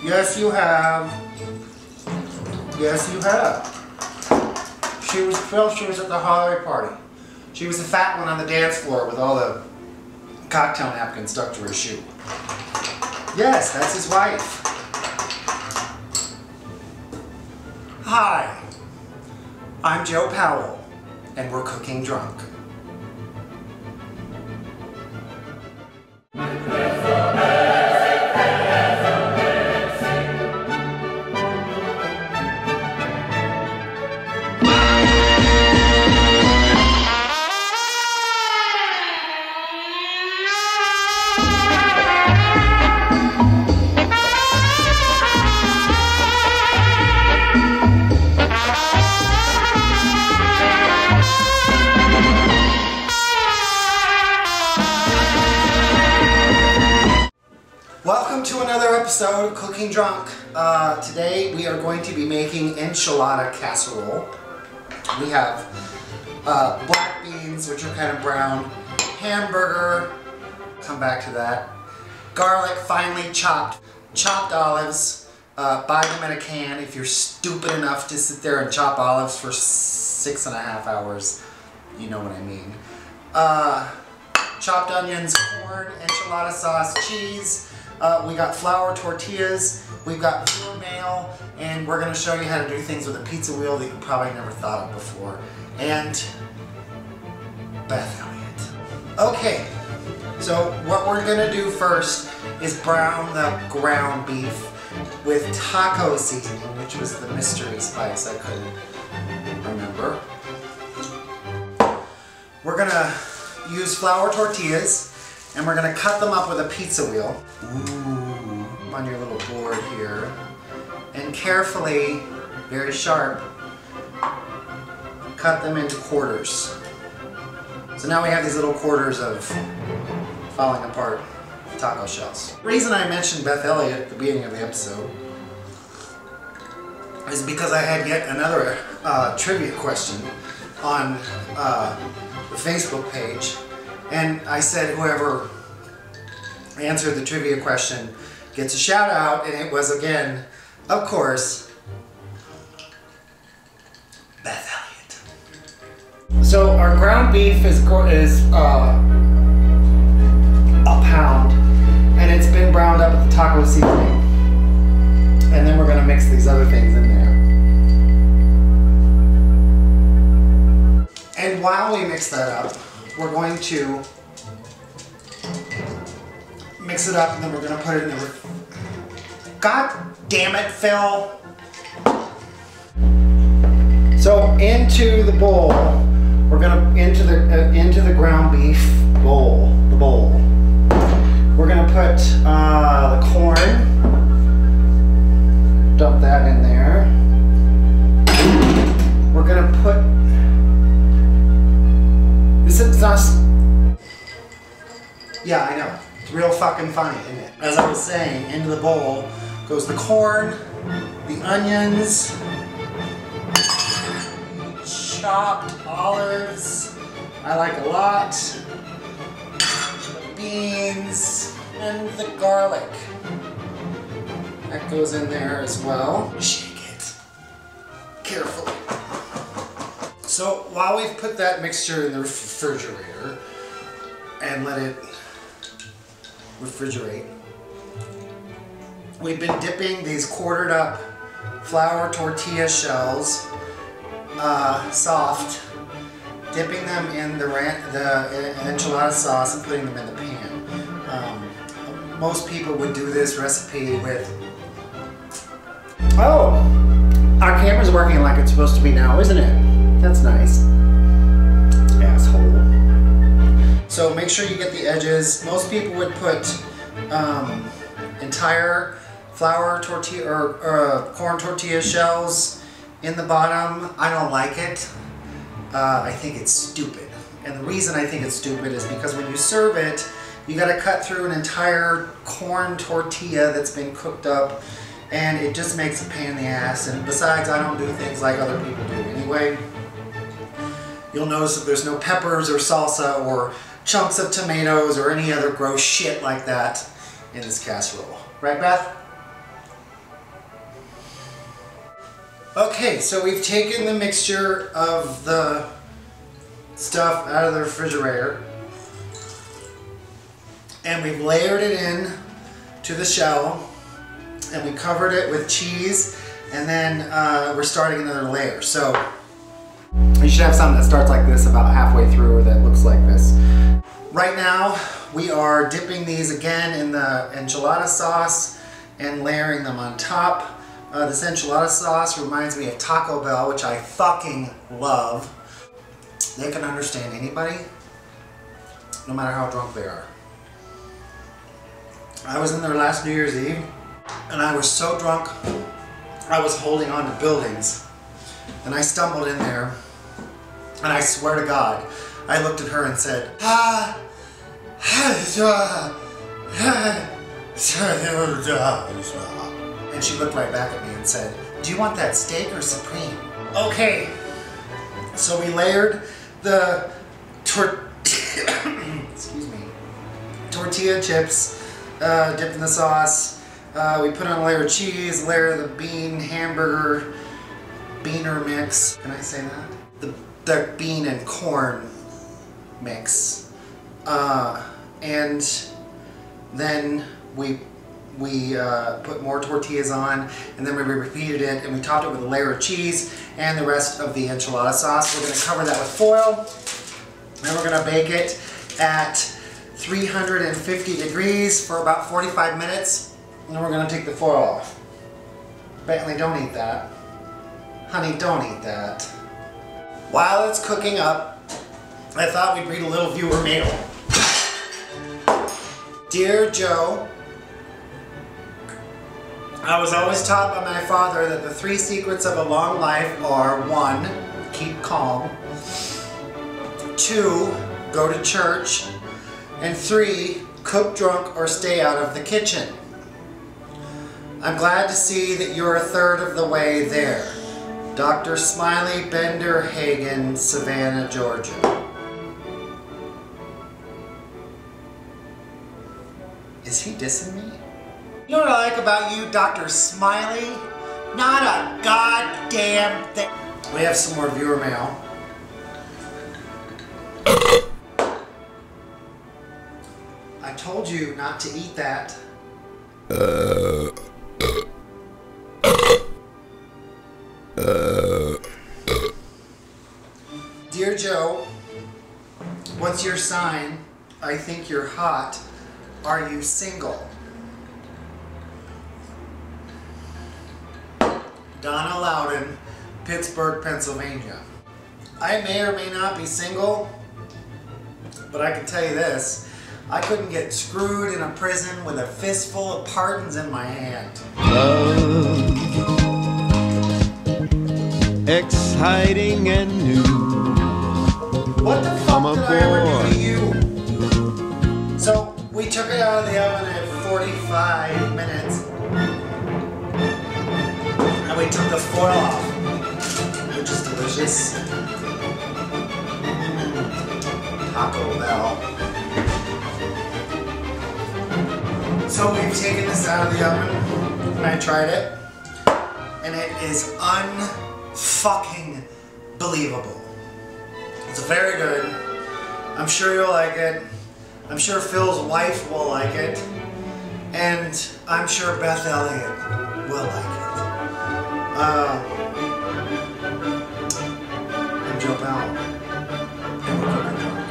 Yes, you have. Yes, you have. She was at the holiday party. She was the fat one on the dance floor with all the cocktail napkins stuck to her shoe. Yes, that's his wife. Hi, I'm Joe Powell, and we're cooking drunk. Welcome to another episode of Cooking Drunk. Today we are going to be making enchilada casserole. We have black beans, which are kind of brown, hamburger, come back to that, garlic finely chopped, chopped olives, buy them in a can if you're stupid enough to sit there and chop olives for 6.5 hours, you know what I mean. Chopped onions, corn, enchilada sauce, cheese. We got flour tortillas, we've got veal mayo, and we're going to show you how to do things with a pizza wheel that you probably never thought of before. And Beth Elliott. Okay, so what we're going to do first is brown the ground beef with taco seasoning, which was the mystery spice I couldn't remember. We're going to use flour tortillas. And we're going to cut them up with a pizza wheel. Ooh, on your little board here. And carefully, very sharp, cut them into quarters. So now we have these little quarters of falling apart taco shells. The reason I mentioned Beth Elliott at the beginning of the episode is because I had yet another trivia question on the Facebook page. And I said whoever answered the trivia question gets a shout out, and it was again, of course, Beth Elliott. So our ground beef is a pound, and it's been browned up with the taco seasoning. And then we're going to mix these other things in there. And while we mix that up, we're going to mix it up, and then we're going to put it in the... God damn it, Phil! So into the bowl, we're going to into the ground beef bowl. We're going to put the corn. Dump that in there. We're going to put... Yeah, I know. It's real fucking funny, isn't it? As I was saying, into the bowl goes the corn, the onions, chopped olives, I like a lot, the beans, and the garlic. That goes in there as well. Shake it carefully. So while we've put that mixture in the refrigerator and let it refrigerate, we've been dipping these quartered up flour tortilla shells, soft, dipping them in the enchilada sauce and putting them in the pan. Most people would do this recipe with... Oh! Our camera's working like it's supposed to be now, isn't it? That's nice. Asshole. So make sure you get the edges. Most people would put entire flour tortilla or corn tortilla shells in the bottom. I don't like it. I think it's stupid. And the reason I think it's stupid is because when you serve it, you gotta cut through an entire corn tortilla that's been cooked up, and it just makes a pain in the ass. And besides, I don't do things like other people do anyway. You'll notice that there's no peppers or salsa or chunks of tomatoes or any other gross shit like that in this casserole. Right, Beth? Okay, so we've taken the mixture of the stuff out of the refrigerator and we've layered it in to the shell and we covered it with cheese, and then we're starting another layer. So you should have something that starts like this about halfway through, or that looks like this. Right now we are dipping these again in the enchilada sauce and layering them on top. This enchilada sauce reminds me of Taco Bell, which I fucking love. They can understand anybody, no matter how drunk they are. I was in there last New Year's Eve, and I was so drunk, I was holding on to buildings. And I stumbled in there, and I swear to God, I looked at her and said, and she looked right back at me and said, "Do you want that steak or supreme?" Okay, so we layered the excuse me, tortilla chips, dipped in the sauce. We put on a layer of cheese, layer of the bean hamburger beaner mix. Can I say that? The bean and corn mix. And then we put more tortillas on, and then we repeated it, and we topped it with a layer of cheese and the rest of the enchilada sauce. We're going to cover that with foil, and we're going to bake it at 350 degrees for about 45 minutes, and then we're going to take the foil off. Bentley, don't eat that. Honey, don't eat that. While it's cooking up, I thought we'd read a little viewer mail. Dear Joe, I was always taught by my father that the 3 secrets of a long life are: 1, keep calm; 2, go to church; and 3, cook drunk or stay out of the kitchen. I'm glad to see that you're a third of the way there. Dr. Smiley Bender Hagen, Savannah, Georgia. Is he dissing me? You know what I like about you, Dr. Smiley? Not a goddamn thing. We have some more viewer mail. I told you not to eat that. Dear Joe, what's your sign? I think you're hot. Are you single? Donna Loudon, Pittsburgh, Pennsylvania. I may or may not be single, but I can tell you this: I couldn't get screwed in a prison with a fistful of pardons in my hand. Love, exciting and new. What the fuck did I ever do to you? So we took it out of the oven at 45 minutes, and we took the foil off, which is delicious. Taco Bell. So we've taken this out of the oven, and I tried it, and it is unfucking believable. It's very good. I'm sure you'll like it. I'm sure Phil's wife will like it. And I'm sure Beth Elliott will like it. I'm Joe Powell. And we're cooking drunk.